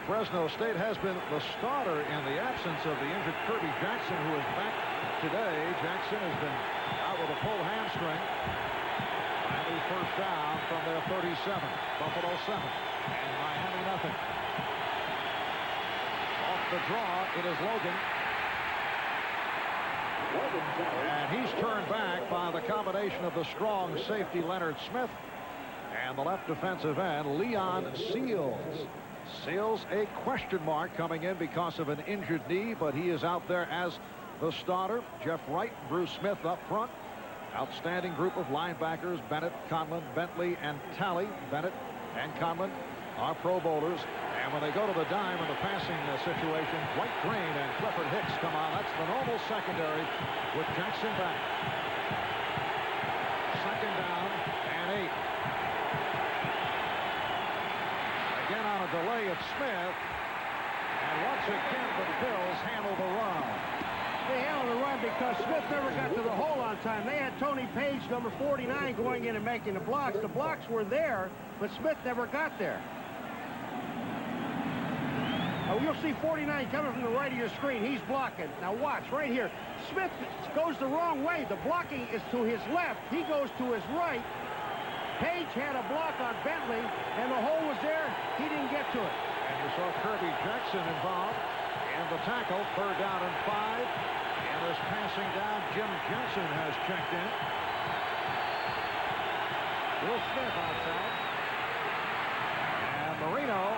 Fresno State, has been the starter in the absence of the injured Kirby Jackson, who is back today. Jackson has been out with a pulled hamstring. Miami first down from their 37. Buffalo 7. And Miami nothing. Off the draw, it is Logan. And he's turned back by the combination of the strong safety Leonard Smith and the left defensive end Leon Seals. Seals a question mark coming in because of an injured knee, but he is out there as the starter. Jeff Wright, Bruce Smith up front. Outstanding group of linebackers, Bennett, Conlon, Bentley, and Talley. Bennett and Conlon are Pro Bowlers. And when they go to the dime in the passing situation, Dwight Green and Clifford Hicks come on. That's the normal secondary with Jackson back. Second down and 8. Again on a delay of Smith. And once again, the Bills handle the run. They handled the run because Smith never got to the hole on time. They had Tony Page, number 49, going in and making the blocks. The blocks were there, but Smith never got there. Now, you'll see 49 coming from the right of your screen. He's blocking. Now, watch right here. Smith goes the wrong way. The blocking is to his left. He goes to his right. Page had a block on Bentley, and the hole was there. He didn't get to it. And you saw Kirby Jackson involved in the tackle. 3rd down and 5. And this passing down, Jim Johnson has checked in. Will Smith outside. And Marino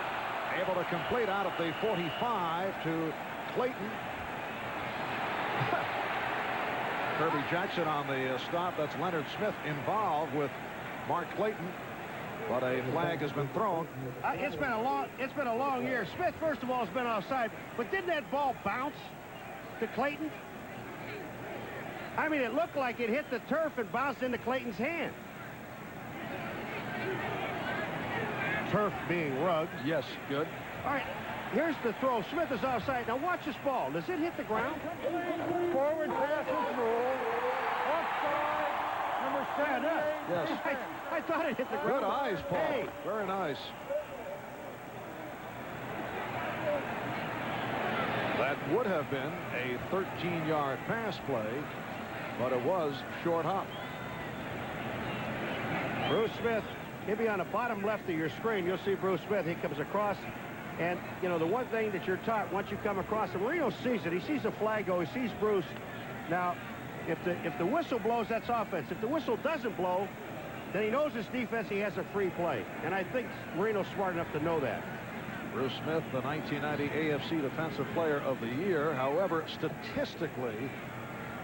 able to complete out of the 45 to Clayton. Kirby Jackson on the stop. That's Leonard Smith involved with Mark Clayton, but a flag has been thrown. It's been a long year. Smith, first of all, has been offside, but didn't that ball bounce to Clayton? I mean, it looked like it hit the turf and bounced into Clayton's hand. Turf being rugged. Yes, good. All right, here's the throw. Smith is offside. Now watch this ball. Does it hit the ground? Forward pass is ruled. Offside, number 7. Yes. I thought it hit the ground. Good eyes, Paul. Hey. Very nice. That would have been a 13-yard pass play, but it was short hop. Bruce Smith, he'll be on the bottom left of your screen. You'll see Bruce Smith. He comes across. And, you know, the one thing that you're taught once you come across, and Marino sees it. He sees the flag go. He sees Bruce. Now, if the whistle blows, that's offense. If the whistle doesn't blow, then he knows his defense. He has a free play. And I think Marino's smart enough to know that. Bruce Smith, the 1990 AFC Defensive Player of the Year. However, statistically,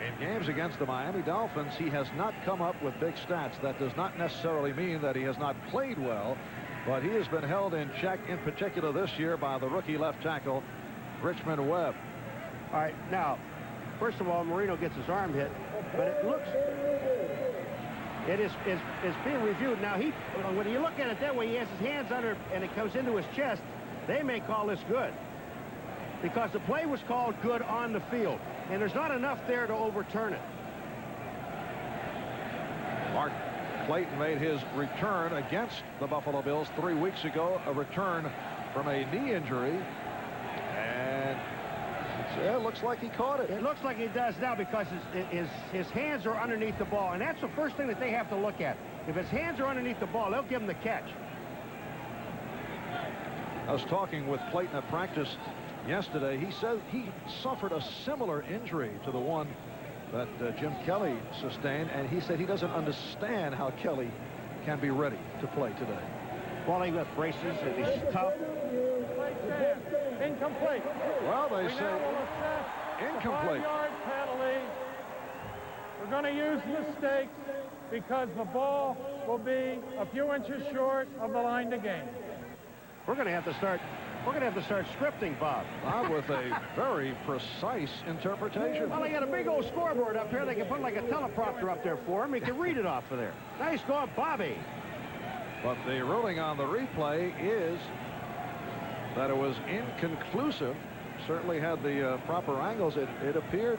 in games against the Miami Dolphins, he has not come up with big stats. That does not necessarily mean that he has not played well, but he has been held in check, in particular this year, by the rookie left tackle, Richmond Webb. All right, now, first of all, Marino gets his arm hit, but it looks... It is being reviewed. Now, when you look at it that way, he has his hands under, and it comes into his chest. They may call this good, because the play was called good on the field, and there's not enough there to overturn it. Mark Clayton made his return against the Buffalo Bills 3 weeks ago, a return from a knee injury, and it looks like he caught it. It looks like he does now, because his hands are underneath the ball, and that's the first thing that they have to look at. If his hands are underneath the ball, they'll give him the catch. I was talking with Clayton at practice yesterday. He said he suffered a similar injury to the one that Jim Kelly sustained, and he said he doesn't understand how Kelly can be ready to play today. Well, he got braces, and he's tough. Incomplete. Well, they we say now will assess incomplete. The 5-yard penalty. We're going to use mistakes because the ball will be a few inches short of the line to gain. We're going to have to start scripting, Bob. Bob with a very precise interpretation. Well, they got a big old scoreboard up here. They can put like a teleprompter up there for him. He can read it off of there. Nice going, Bobby. But the ruling on the replay is that it was inconclusive. Certainly had the proper angles. It appeared,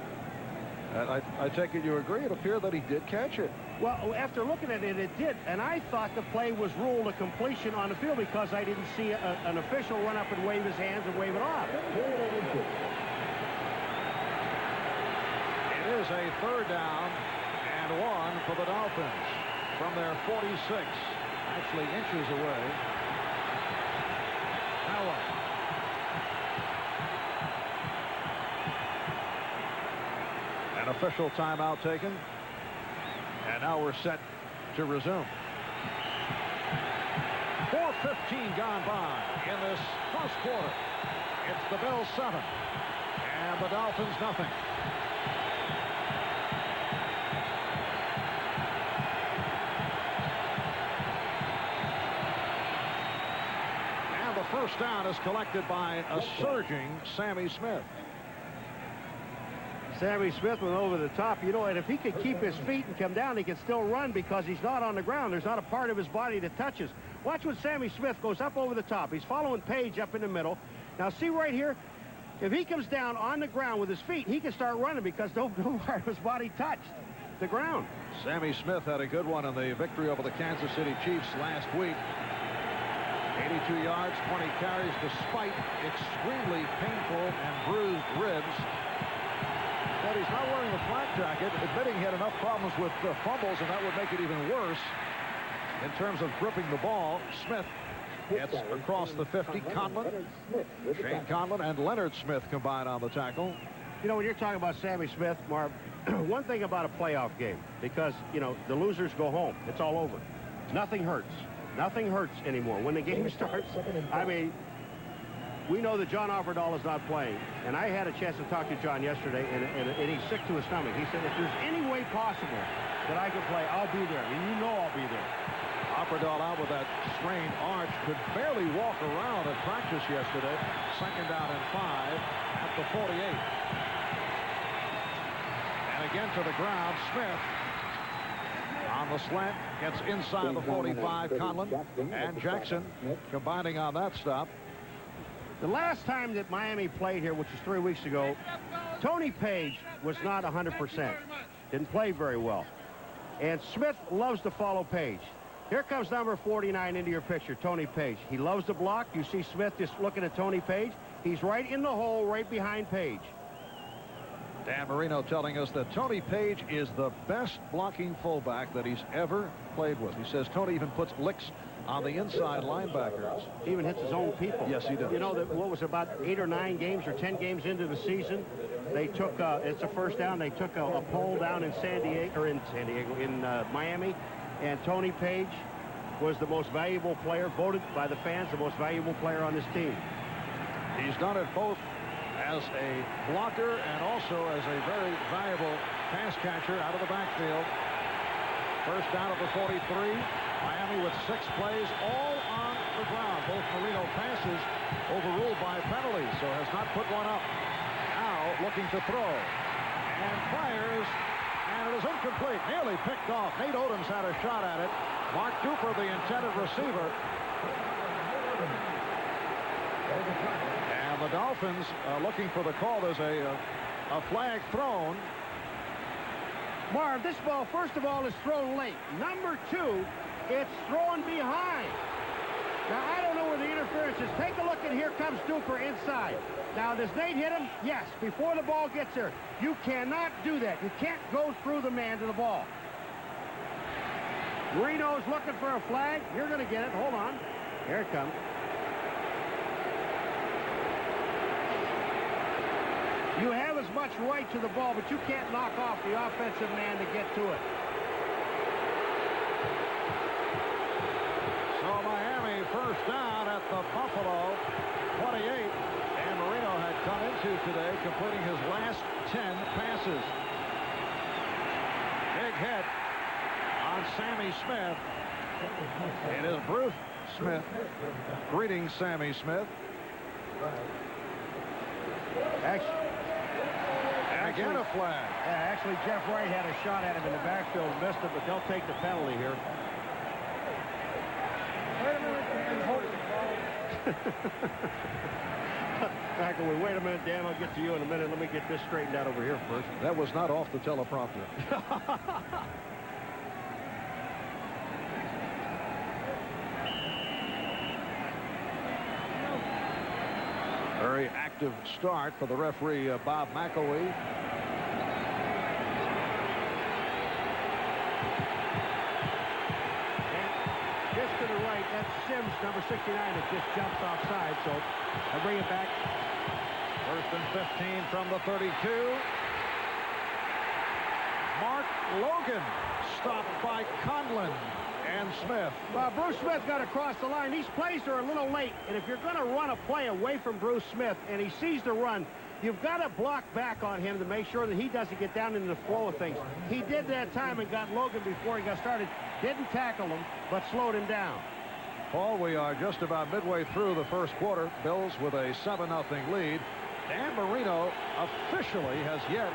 and I take it you agree, it appeared that he did catch it. Well, after looking at it, it did. And I thought the play was ruled a completion on the field because I didn't see an official run up and wave his hands and wave it off. It is a 3rd down and 1 for the Dolphins from their 46. Actually inches away. Now what? An official timeout taken. And now we're set to resume. 4:15 gone by in this first quarter. It's the Bills 7 and the Dolphins nothing. And the first down is collected by a surging Sammy Smith. Sammy Smith went over the top, you know, and if he could keep his feet and come down, he can still run because he's not on the ground. There's not a part of his body that touches. Watch when Sammy Smith goes up over the top. He's following Page up in the middle. Now, see right here, if he comes down on the ground with his feet, he can start running because no part of his body touched the ground. Sammy Smith had a good one in the victory over the Kansas City Chiefs last week. 82 yards, 20 carries, despite extremely painful and bruised ribs. But he's not wearing the flak jacket, admitting he had enough problems with fumbles, and that would make it even worse in terms of gripping the ball. Smith gets across the 50. Conlon, Shane Conlon, and Leonard Smith combined on the tackle. You know, when you're talking about Sammy Smith, Marv, one thing about a playoff game, because, you know, the losers go home. It's all over. Nothing hurts. Nothing hurts anymore. When the game starts, I mean, we know that John Offerdahl is not playing. And I had a chance to talk to John yesterday, and he's sick to his stomach. He said, if there's any way possible that I can play, I'll be there. And you know I'll be there. Offerdahl out with that strained arch, could barely walk around at practice yesterday. 2nd down and 5 at the 48. And again to the ground, Smith on the slant, gets inside the 45. Conlon and Jackson combining on that stop. The last time that Miami played here, which was 3 weeks ago, Tony Page was not 100%. Didn't play very well. And Smith loves to follow Page. Here comes number 49 into your picture, Tony Page. He loves to block. You see Smith just looking at Tony Page. He's right in the hole, right behind Page. Dan Marino telling us that Tony Page is the best blocking fullback that he's ever played with. He says Tony even puts licks on the inside linebackers. He even hits his own people. Yes, he does. You know, that what was about 8 or 9 games or 10 games into the season, they took, it's a first down, they took a poll down in in Miami, and Tony Page was the most valuable player, voted by the fans the most valuable player on this team. He's done it both as a blocker and also as a very valuable pass catcher out of the backfield. First down at the 43. Miami with 6 plays, all on the ground. Both Marino passes overruled by penalties, so has not put one up. Now looking to throw. And fires, and it is incomplete. Nearly picked off. Nate Odoms had a shot at it. Mark Duper, the intended receiver. And the Dolphins looking for the call. There's a flag thrown. Marv, this ball, first of all, is thrown late. Number 2, it's thrown behind. Now, I don't know where the interference is. Take a look, and here comes Duper inside. Now, does Nate hit him? Yes, before the ball gets there. You cannot do that. You can't go through the man to the ball. Marino's looking for a flag. You're going to get it. Hold on. Here it comes. You have as much right to the ball, but you can't knock off the offensive man to get to it. So Miami first down at the Buffalo 28. And Marino had come into today completing his last 10 passes. Big hit on Sammy Smith. It is Bruce Smith greeting Sammy Smith. Again a flag. Yeah, actually, Jeff Wright had a shot at him in the backfield, missed it, but they'll take the penalty here. Wait a minute, hold it. McElwee, wait a minute, Dan, I'll get to you in a minute. Let me get this straightened out over here first. That was not off the teleprompter. Very active start for the referee, Bob McElwee. Just to the right, that's Sims, number 69, that just jumps offside, so I bring it back. First and 15 from the 32. Mark Logan stopped by Conlon and Smith. Well, Bruce Smith got across the line. These plays are a little late, and if you're going to run a play away from Bruce Smith and he sees the run, you've got to block back on him to make sure that he doesn't get down into the flow of things. He did that time and got Logan before he got started. Didn't tackle him, but slowed him down. Paul, we are just about midway through the first quarter. Bills with a 7-0 lead. Dan Marino officially has yet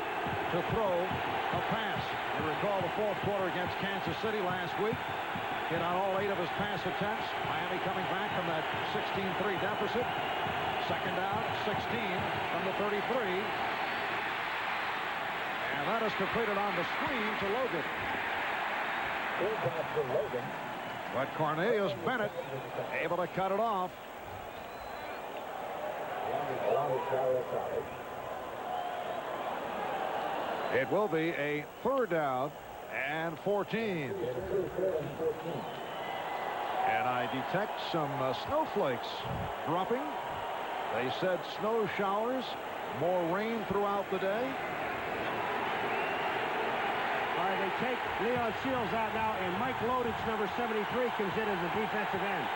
to throw a pass. You recall the fourth quarter against Kansas City last week. Hit on all 8 of his pass attempts. Miami coming back from that 16-3 deficit. Second down, 16 from the 33. And that is completed on the screen to Logan. But Cornelius Bennett able to cut it off. It will be a 3rd down and 14. And I detect some snowflakes dropping. They said snow showers, more rain throughout the day. All right, they take Leon Seals out now, and Mike Lodich, number 73, comes in as a defensive end.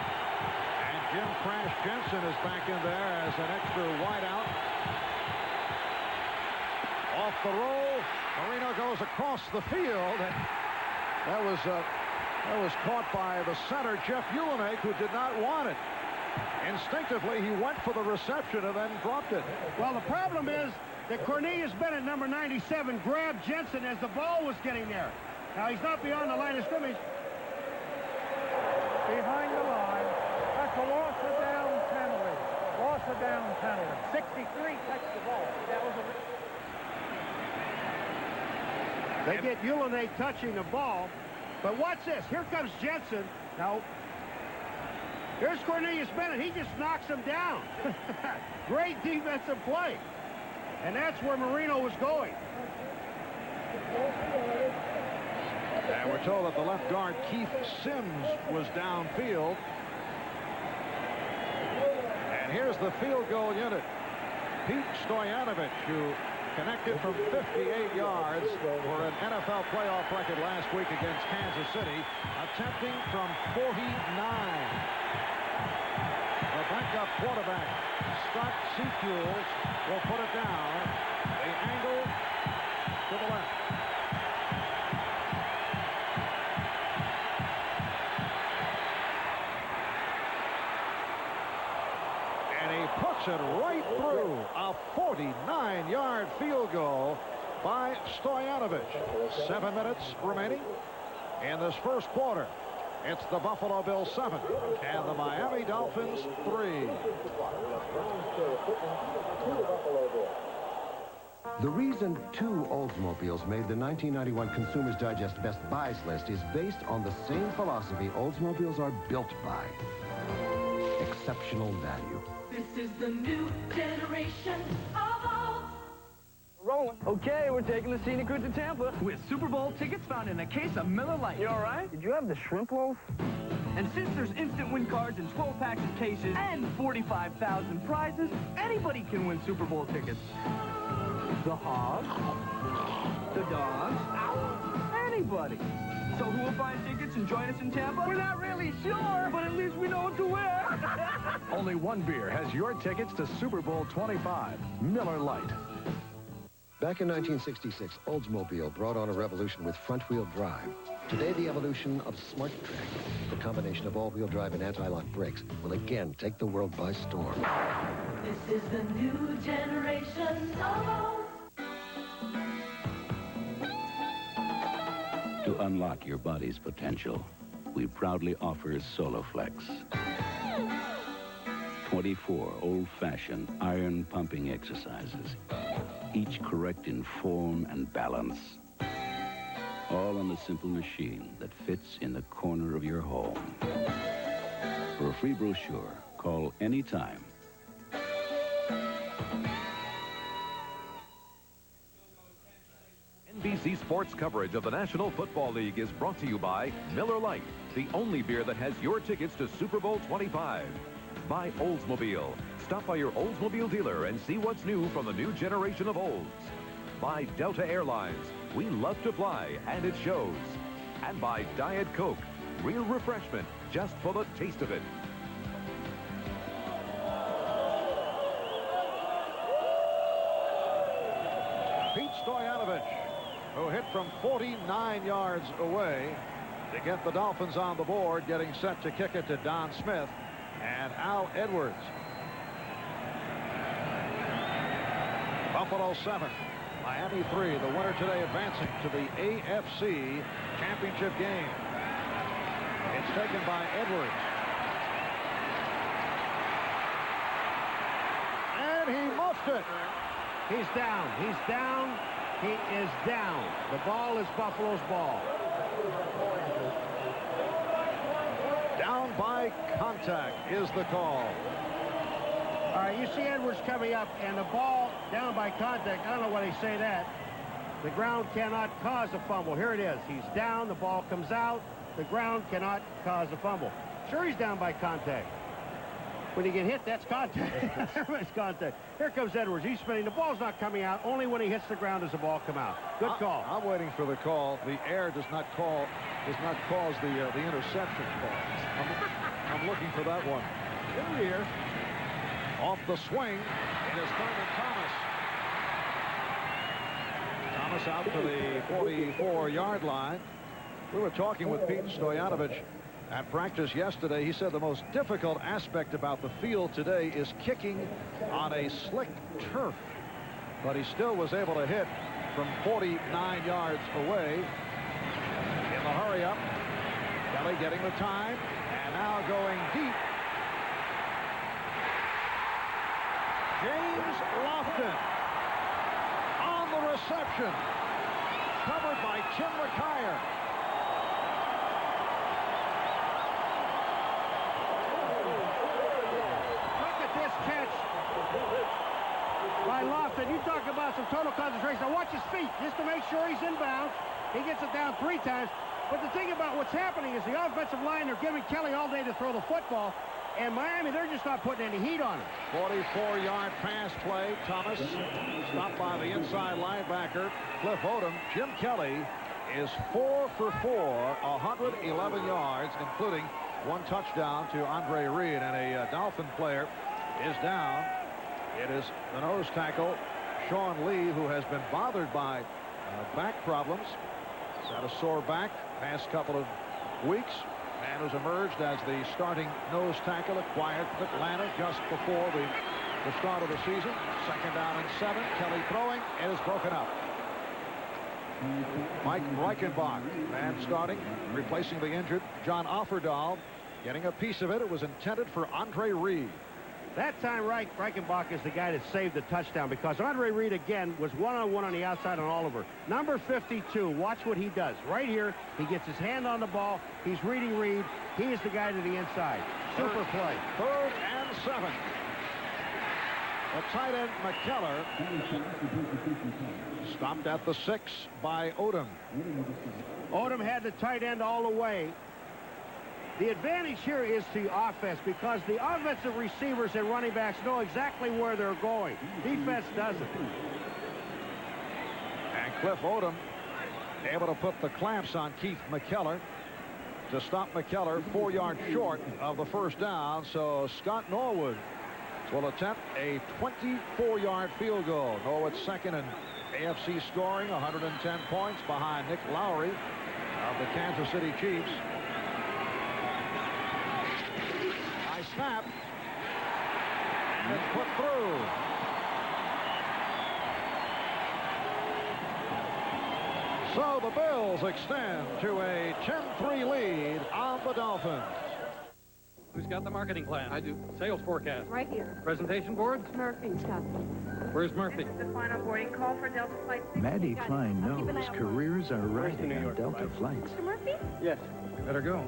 And Jim Crash Jensen is back in there as an extra wideout. Off the roll, Marino goes across the field. That was caught by the center, Jeff Ulenek, who did not want it. Instinctively, he went for the reception and then dropped it. Well, the problem is that Cornelius Bennett, number 97, grabbed Jensen as the ball was getting there. Now, he's not beyond the line of scrimmage. Behind the line. That's a loss of down penalty. Loss of down penalty. 63 touched the ball. That was a... They get Ulenek touching the ball. But watch this. Here comes Jensen. Now, here's Cornelius Bennett. He just knocks him down. Great defensive play. And that's where Marino was going. And we're told that the left guard, Keith Sims, was downfield. And here's the field goal unit. Pete Stoyanovich, who connected from 58 yards for an NFL playoff record last week against Kansas City, attempting from 49. The backup quarterback, Scott Seafuels, will put it down. The angle to the left. And he puts it right through. A 49-yard field goal by Stoyanovich. 7 minutes remaining in this first quarter. It's the Buffalo Bills 7 and the Miami Dolphins 3. The reason 2 Oldsmobiles made the 1991 Consumers Digest Best Buys list is based on the same philosophy Oldsmobiles are built by. Exceptional value. This is the new generation of Olds. Rolling. Okay, we're taking the scenic route to Tampa with Super Bowl tickets found in a case of Miller Lite. You all right? Did you have the shrimp loaf? And since there's instant win cards in 12 packs of cases and 45,000 prizes, anybody can win Super Bowl tickets. The Hogs, the Dogs, anybody. So who will find tickets and join us in Tampa? We're not really sure, but at least we know what to wear. Only one beer has your tickets to Super Bowl 25, Miller Lite. Back in 1966, Oldsmobile brought on a revolution with front-wheel drive. Today, the evolution of Smart Track, the combination of all-wheel drive and anti-lock brakes, will again take the world by storm. This is the new generation of Olds. To unlock your body's potential, we proudly offer Soloflex. 24 old-fashioned iron-pumping exercises, each correct in form and balance. All on the simple machine that fits in the corner of your home. For a free brochure, call anytime. NBC Sports coverage of the National Football League is brought to you by Miller Lite, the only beer that has your tickets to Super Bowl 25. By Oldsmobile. Stop by your Oldsmobile dealer and see what's new from the new generation of Olds. By Delta Airlines. We love to fly, and it shows. And by Diet Coke. Real refreshment, just for the taste of it. Pete Stoyanovich, who hit from 49 yards away to get the Dolphins on the board, getting set to kick it to Don Smith and Al Edwards. Buffalo 7, Miami 3. The winner today advancing to the AFC Championship game. It's taken by Edwards. And he muffed it. He's down. He's down. He is down. The ball is Buffalo's ball. by contact is the call. All right, you see Edwards coming up, and the ball down by contact. I don't know why they say that. The ground cannot cause a fumble. Here it is. He's down. The ball comes out. The ground cannot cause a fumble. Sure, he's down by contact. When you get hit, that's contact. It's contact. Here comes Edwards. He's spinning. The ball's not coming out. Only when he hits the ground does the ball come out. Good call. I'm waiting for the call. The air does not cause the interception call. I'm looking for that one. Here. Off the swing, it is Thurman Thomas. Thomas out to the 44-yard line. We were talking with Pete Stoyanovich at practice yesterday. He said the most difficult aspect about the field today is kicking on a slick turf. But he still was able to hit from 49 yards away. In the hurry-up, Kelly getting the time, and now going deep. James Lofton on the reception, covered by Tim McKyer. Look at this catch by Lofton. You talk about some total concentration. Now watch his feet just to make sure he's in bounds. He gets it down 3 times. But the thing about what's happening is the offensive line, they're giving Kelly all day to throw the football. And Miami, they're just not putting any heat on him. 44-yard pass play. Thomas stopped by the inside linebacker, Cliff Odom. Jim Kelly is 4 for 4, 111 yards, including 1 touchdown to Andre Reed. And a Dolphin player is down. It is the nose tackle, Sean Lee, who has been bothered by back problems. He's had a sore back past couple of weeks. Man who's emerged as the starting nose tackle, acquired Atlanta just before the start of the season. 2nd down and 7. Kelly throwing. It is broken up. Mike Reichenbach, man starting, replacing the injured John Offerdahl, getting a piece of it. It was intended for Andre Reed. That time, Reichenbach is the guy that saved the touchdown, because Andre Reed, again, was one-on-one on the outside on Oliver. Number 52, watch what he does. Right here, he gets his hand on the ball. He's reading Reed. He is the guy to the inside. Super play. 3rd and 7. The tight end, McKellar, stopped at the 6 by Odom. Odom had the tight end all the way. The advantage here is the offense, because the offensive receivers and running backs know exactly where they're going. Defense doesn't. And Cliff Odom able to put the clamps on Keith McKellar to stop McKellar 4 yards short of the 1st down. So Scott Norwood will attempt a 24-yard field goal. Norwood's 2nd in AFC scoring, 110 points behind Nick Lowry of the Kansas City Chiefs. Snap, and it's put through. So the Bills extend to a 10-3 lead on the Dolphins. Who's got the marketing plan? I do. Sales forecast. Right here. Presentation boards? Murphy's got them. Where's Murphy? The final boarding call for Delta Flight 6. Maddie Klein knows careers are riding on Delta flights. Mr. Murphy? Yes. Better go.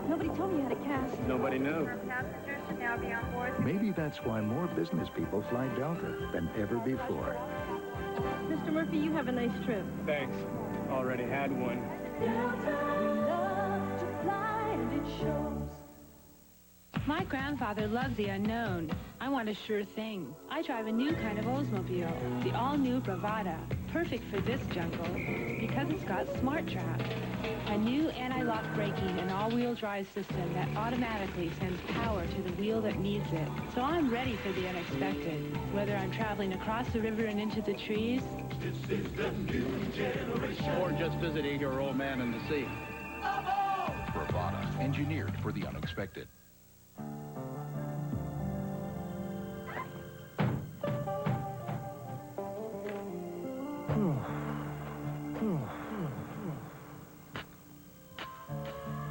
Nobody told me you had a cast. Nobody knew. Passengers should now be on board. Maybe that's why more business people fly Delta than ever before. Mr. Murphy, you have a nice trip. Thanks. Already had one. Delta, we love to fly and it shows. My grandfather loved the unknown. I want a sure thing. I drive a new kind of Oldsmobile, the all-new Bravada. Perfect for this jungle because it's got Smart Trap. A new anti-lock braking and all-wheel drive system that automatically sends power to the wheel that needs it. So I'm ready for the unexpected. Whether I'm traveling across the river and into the trees, this is the new generation. Or just visiting your old man in the sea. Bravada, engineered for the unexpected.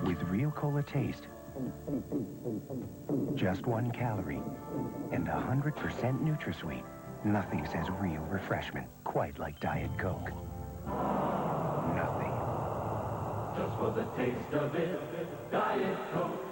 With real cola taste, just 1 calorie, and 100% NutraSweet. Nothing says real refreshment quite like Diet Coke. Nothing. Just for the taste of it, Diet Coke.